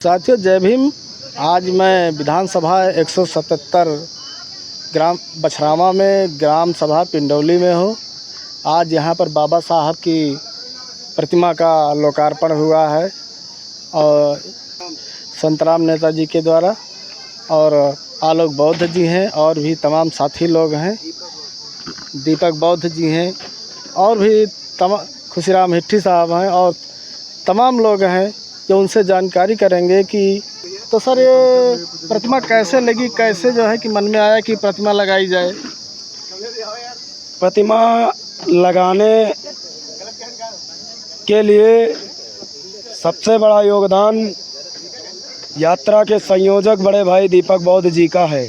साथियों जय भीम। आज मैं विधानसभा 177 ग्राम बछरावा में ग्राम सभा पिंडौली में हूँ। आज यहाँ पर बाबा साहब की प्रतिमा का लोकार्पण हुआ है और संतराम नेताजी के द्वारा, और आलोक बौद्ध जी हैं और भी तमाम साथी लोग हैं, दीपक बौद्ध जी हैं और भी खुशीराम हिट्ठी साहब हैं और तमाम लोग हैं जो उनसे जानकारी करेंगे कि तो सर ये प्रतिमा कैसे लगी, कैसे जो है कि मन में आया कि प्रतिमा लगाई जाए। प्रतिमा लगाने के लिए सबसे बड़ा योगदान यात्रा के संयोजक बड़े भाई दीपक बौद्ध जी का है।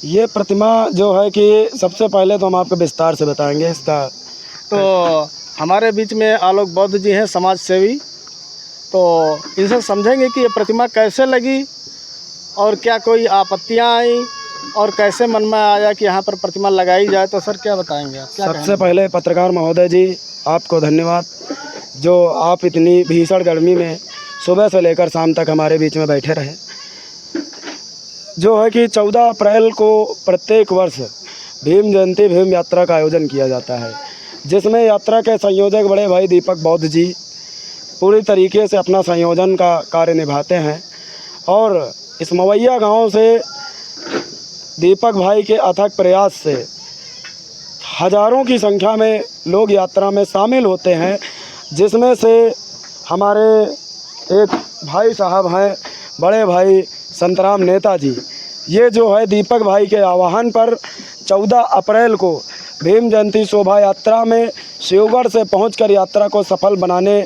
ये प्रतिमा जो है कि सबसे पहले तो हम आपको विस्तार से बताएंगे इसका। तो हमारे बीच में आलोक बौद्ध जी हैं, समाज सेवी, तो इनसे समझेंगे कि ये प्रतिमा कैसे लगी और क्या कोई आपत्तियां आई और कैसे मन में आया कि यहाँ पर प्रतिमा लगाई जाए। तो सर क्या बताएंगे आप? सबसे पहले पत्रकार महोदय जी आपको धन्यवाद, जो आप इतनी भीषण गर्मी में सुबह से लेकर शाम तक हमारे बीच में बैठे रहे। जो है कि 14 अप्रैल को प्रत्येक वर्ष भीम जयंती भीम यात्रा का आयोजन किया जाता है, जिसमें यात्रा के संयोजक बड़े भाई दीपक बौद्ध जी पूरी तरीके से अपना संयोजन का कार्य निभाते हैं। और इस मवैया गांव से दीपक भाई के अथक प्रयास से हज़ारों की संख्या में लोग यात्रा में शामिल होते हैं, जिसमें से हमारे एक भाई साहब हैं बड़े भाई संतराम नेताजी। ये जो है दीपक भाई के आह्वान पर 14 अप्रैल को भीम जयंती शोभा यात्रा में शिवगढ़ से पहुंचकर यात्रा को सफल बनाने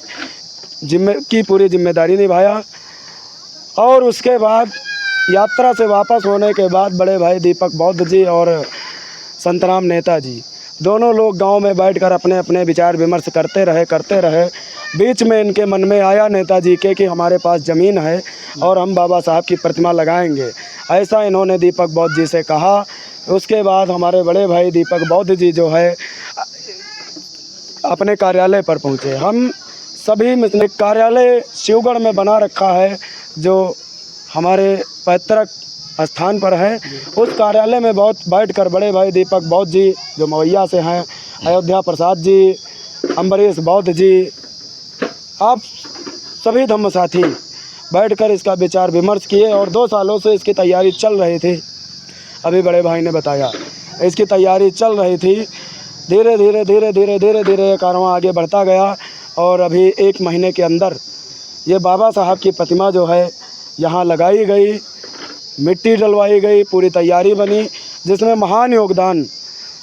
की पूरी जिम्मेदारी निभाया। और उसके बाद यात्रा से वापस होने के बाद बड़े भाई दीपक बौद्ध जी और संतराम नेताजी दोनों लोग गांव में बैठकर अपने अपने विचार विमर्श करते रहे। बीच में इनके मन में आया नेताजी के कि हमारे पास ज़मीन है और हम बाबा साहब की प्रतिमा लगाएंगे, ऐसा इन्होंने दीपक बौद्ध जी से कहा। उसके बाद हमारे बड़े भाई दीपक बौद्ध जी जो है अपने कार्यालय पर पहुँचे। हम सभी कार्यालय शिवगढ़ में बना रखा है, जो हमारे पैतृक स्थान पर है। उस कार्यालय में बहुत बैठकर बड़े भाई दीपक बौद्ध जी जो मवैया से हैं, अयोध्या प्रसाद जी, अम्बरीश बौद्ध जी, आप सभी धम्म साथी बैठकर इसका विचार विमर्श किए। और 2 सालों से इसकी तैयारी चल रही थी, अभी बड़े भाई ने बताया इसकी तैयारी चल रही थी। धीरे धीरे ये कारवां आगे बढ़ता गया और अभी 1 महीने के अंदर ये बाबा साहब की प्रतिमा जो है यहाँ लगाई गई, मिट्टी डलवाई गई, पूरी तैयारी बनी, जिसमें महान योगदान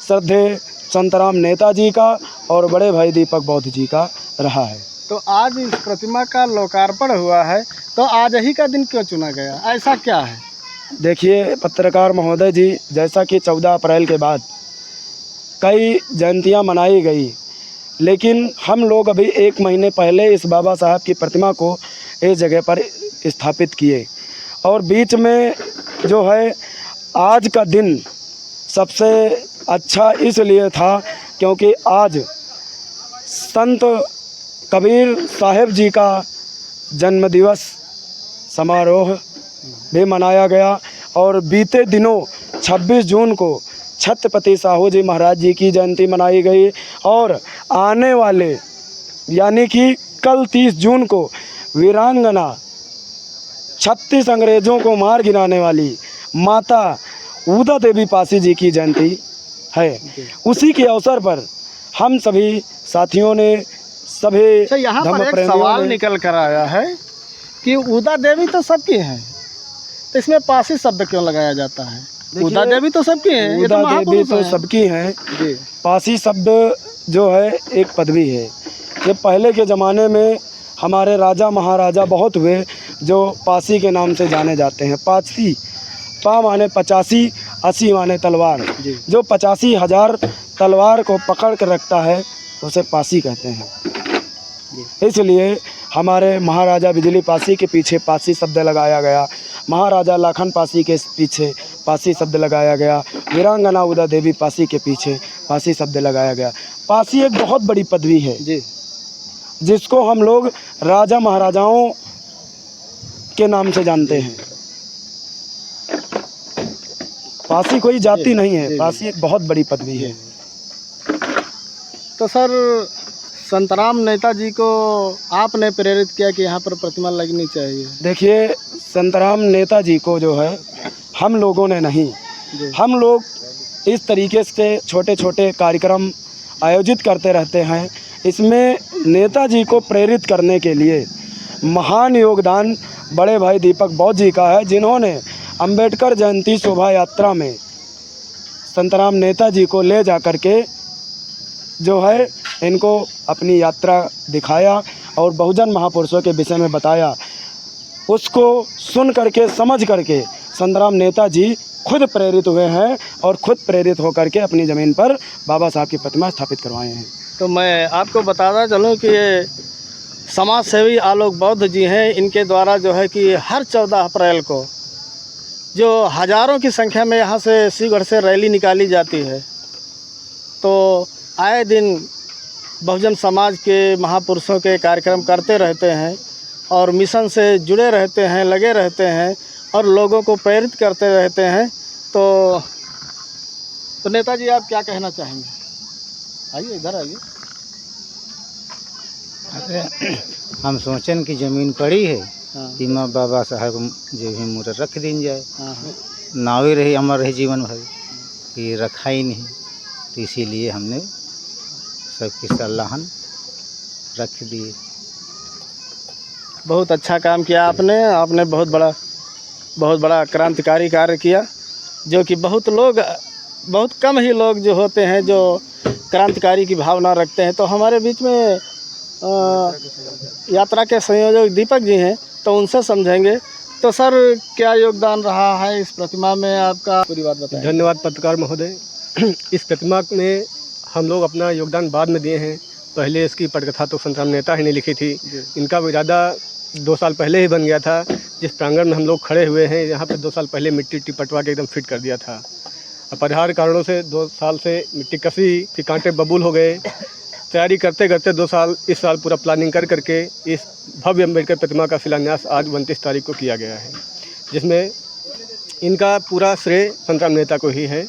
श्रद्धेय संतराम नेताजी का और बड़े भाई दीपक बौद्ध जी का रहा है। तो आज इस प्रतिमा का लोकार्पण हुआ है, तो आज ही का दिन क्यों चुना गया, ऐसा क्या है? देखिए पत्रकार महोदय जी, जैसा कि 14 अप्रैल के बाद कई जयंतियाँ मनाई गई, लेकिन हम लोग अभी 1 महीने पहले इस बाबा साहब की प्रतिमा को इस जगह पर स्थापित किए। और बीच में जो है आज का दिन सबसे अच्छा इसलिए था क्योंकि आज संत कबीर साहिब जी का जन्मदिवस समारोह भी मनाया गया। और बीते दिनों 26 जून को छत्रपति साहू जी महाराज जी की जयंती मनाई गई। और आने वाले यानी कि कल 30 जून को वीरांगना 36 अंग्रेज़ों को मार गिराने वाली माता उदा देवी पासी जी की जयंती है। उसी के अवसर पर हम सभी साथियों ने सभी यहाँ पर एक सवाल निकल कर आया है कि उदा देवी तो सबकी हैं, तो इसमें पासी शब्द क्यों लगाया जाता है? उदा देवी तो सबकी हैं, उदा देवी तो सबकी हैं। पासी शब्द जो है एक पदवी है। ये पहले के ज़माने में हमारे राजा महाराजा बहुत हुए जो पासी के नाम से जाने जाते हैं। पासी पा माने 85, 80 माने तलवार। जो 85,000 तलवार को पकड़ कर रखता है उसे पासी कहते हैं। इसलिए हमारे महाराजा बिजली पासी के पीछे पासी शब्द लगाया गया, महाराजा लाखन पासी के पीछे पासी शब्द लगाया गया, वीरांगना उदा देवी पासी के पीछे पासी शब्द लगाया गया। पासी एक बहुत बड़ी पदवी है जी, जिसको हम लोग राजा महाराजाओं के नाम से जानते हैं। पासी कोई जाति नहीं है, पासी एक बहुत बड़ी पदवी है। तो सर संतराम नेताजी को आपने प्रेरित किया कि यहाँ पर प्रतिमा लगनी चाहिए? देखिए, संतराम नेताजी को जो है हम लोगों ने नहीं, हम लोग इस तरीके से छोटे छोटे कार्यक्रम आयोजित करते रहते हैं। इसमें नेताजी को प्रेरित करने के लिए महान योगदान बड़े भाई दीपक बौद्ध जी का है, जिन्होंने अंबेडकर जयंती शोभा यात्रा में संतराम नेताजी को ले जा कर के जो है इनको अपनी यात्रा दिखाया और बहुजन महापुरुषों के विषय में बताया। उसको सुन करके समझ करके संतराम नेताजी खुद प्रेरित हुए हैं और खुद प्रेरित होकर के अपनी ज़मीन पर बाबा साहब की प्रतिमा स्थापित करवाए हैं। तो मैं आपको बताता चलूँ कि ये समाज सेवी आलोक बौद्ध जी हैं, इनके द्वारा जो है कि हर 14 अप्रैल को जो हज़ारों की संख्या में यहाँ से शिवगढ़ से रैली निकाली जाती है, तो आए दिन बहुजन समाज के महापुरुषों के कार्यक्रम करते रहते हैं और मिशन से जुड़े रहते हैं, लगे रहते हैं और लोगों को प्रेरित करते रहते हैं। तो नेताजी आप क्या कहना चाहेंगे? आइए, इधर आइए। हम सोचन की ज़मीन पड़ी है हाँ। कि माँ बाबा साहब जो भी मूर्त रख दी जाए, हाँ। नावे रही अमर रही जीवन भर, कि रखा ही नहीं, तो इसीलिए हमने सबकी सलाहन रख दी। बहुत अच्छा काम किया आपने। आपने बहुत बड़ा क्रांतिकारी कार्य किया, जो कि बहुत कम ही लोग जो होते हैं जो क्रांतिकारी की भावना रखते हैं। तो हमारे बीच में यात्रा के संयोजक दीपक जी हैं, तो उनसे समझेंगे। तो सर क्या योगदान रहा है इस प्रतिमा में आपका, पूरी बात बताएं। धन्यवाद पत्रकार महोदय। इस प्रतिमा में हम लोग अपना योगदान बाद में दिए हैं। पहले इसकी पटकथा तो संतराम नेता ही ने लिखी थी। इनका इरादा 2 साल पहले ही बन गया था। जिस प्रांगण में हम लोग खड़े हुए हैं, यहाँ पे 2 साल पहले मिट्टी पटवा के एकदम फिट कर दिया था। अपरिहार्य कारणों से 2 साल से मिट्टी कसी, फिर कांटे बबूल हो गए। तैयारी करते करते 2 साल, इस साल पूरा प्लानिंग कर करके इस भव्य अम्बेडकर प्रतिमा का शिलान्यास आज 29 तारीख को किया गया है, जिसमें इनका पूरा श्रेय संतराम नेता को ही है,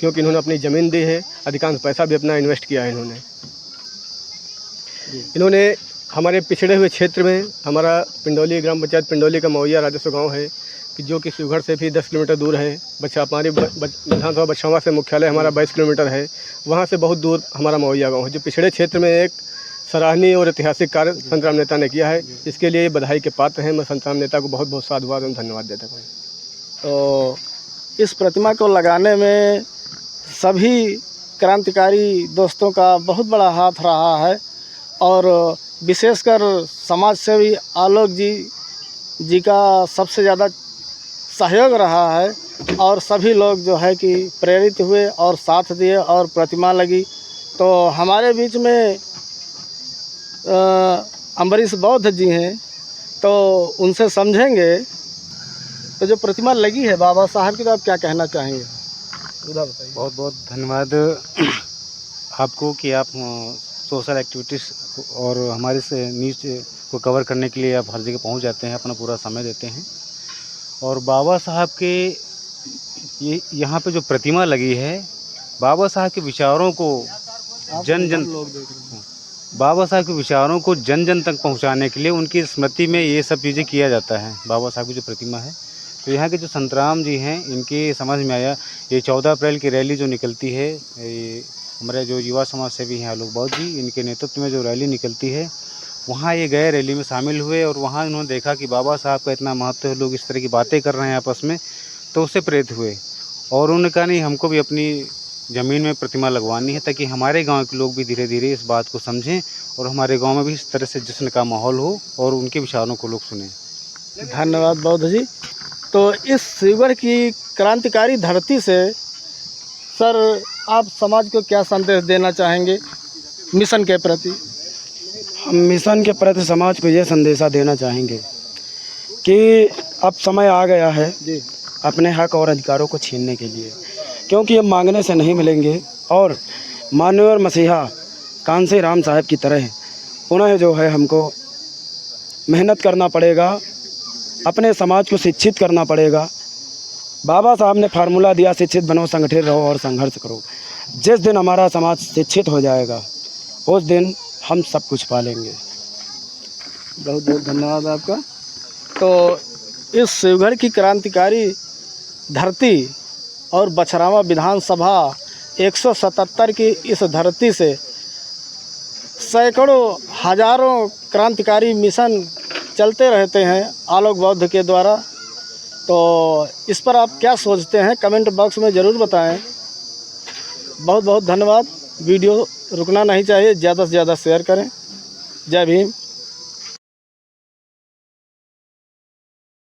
क्योंकि इन्होंने अपनी ज़मीन दी है, अधिकांश पैसा भी अपना इन्वेस्ट किया है इन्होंने हमारे पिछड़े हुए क्षेत्र में, हमारा पिंडौली ग्राम पंचायत पिंडौली का मवैया राजस्व गाँव है, कि जो कि शिवगढ़ से भी 10 किलोमीटर दूर है। हमारी विधानसभा बछावा से मुख्यालय हमारा 22 किलोमीटर है। वहाँ से बहुत दूर हमारा मवैया गाँव है, जो पिछड़े क्षेत्र में एक सराहनीय और ऐतिहासिक कार्य संतराम नेता ने किया है। इसके लिए बधाई के पात्र हैं। मैं संतराम नेता को बहुत बहुत साधुवाद और धन्यवाद देता हूँ। तो इस प्रतिमा को लगाने में सभी क्रांतिकारी दोस्तों का बहुत बड़ा हाथ रहा है और विशेषकर समाज सेवी आलोक जी का सबसे ज़्यादा सहयोग रहा है और सभी लोग जो है कि प्रेरित हुए और साथ दिए और प्रतिमा लगी। तो हमारे बीच में अम्बरीश बौद्ध जी हैं, तो उनसे समझेंगे। तो जो प्रतिमा लगी है बाबा साहब की, तो आप क्या कहना चाहेंगे? उधर बताइए। बहुत बहुत धन्यवाद आपको कि आप सोशल एक्टिविटीज़ और हमारे से न्यूज़ को कवर करने के लिए आप हर जगह पहुंच जाते हैं, अपना पूरा समय देते हैं। और बाबा साहब के ये यहाँ पे जो प्रतिमा लगी है, बाबा साहब के विचारों को बाबा साहब के विचारों को जन जन तक पहुँचाने के लिए उनकी स्मृति में ये सब चीज़ें किया जाता है। बाबा साहब की जो प्रतिमा है, तो यहाँ के जो संतराम जी हैं, इनके समझ में आया ये 14 अप्रैल की रैली जो निकलती है, ये हमारे जो युवा समाज सेवी हैं आलोक बौद्ध जी, इनके नेतृत्व में जो रैली निकलती है, वहाँ ये गए, रैली में शामिल हुए और वहाँ इन्होंने देखा कि बाबा साहब का इतना महत्व है, लोग इस तरह की बातें कर रहे हैं आपस में, तो उससे प्रेरित हुए और उन्होंने कहा नहीं, हमको भी अपनी ज़मीन में प्रतिमा लगवानी है, ताकि हमारे गांव के लोग भी धीरे धीरे इस बात को समझें और हमारे गांव में भी इस तरह से जश्न का माहौल हो और उनके विचारों को लोग सुनें। धन्यवाद बौद्ध जी। तो इस शिवगढ़ की क्रांतिकारी धरती से सर आप समाज को क्या संदेश देना चाहेंगे मिशन के प्रति? हम मिशन के प्रति समाज को ये संदेशा देना चाहेंगे कि अब समय आ गया है जी अपने हक और अधिकारों को छीनने के लिए, क्योंकि ये मांगने से नहीं मिलेंगे और मानव मसीहा कांसी राम साहब की तरह पुनः जो है हमको मेहनत करना पड़ेगा, अपने समाज को शिक्षित करना पड़ेगा। बाबा साहब ने फार्मूला दिया, शिक्षित बनो, संगठित रहो और संघर्ष करो। जिस दिन हमारा समाज शिक्षित हो जाएगा उस दिन हम सब कुछ पालेंगे। बहुत बहुत धन्यवाद आपका। तो इस शिवगढ़ की क्रांतिकारी धरती और बछरावा विधानसभा 177 की इस धरती से सैकड़ों हजारों क्रांतिकारी मिशन चलते रहते हैं आलोक बौद्ध के द्वारा। तो इस पर आप क्या सोचते हैं कमेंट बॉक्स में ज़रूर बताएं। बहुत बहुत धन्यवाद। वीडियो रुकना नहीं चाहिए, ज़्यादा से ज़्यादा शेयर करें। जय भीम।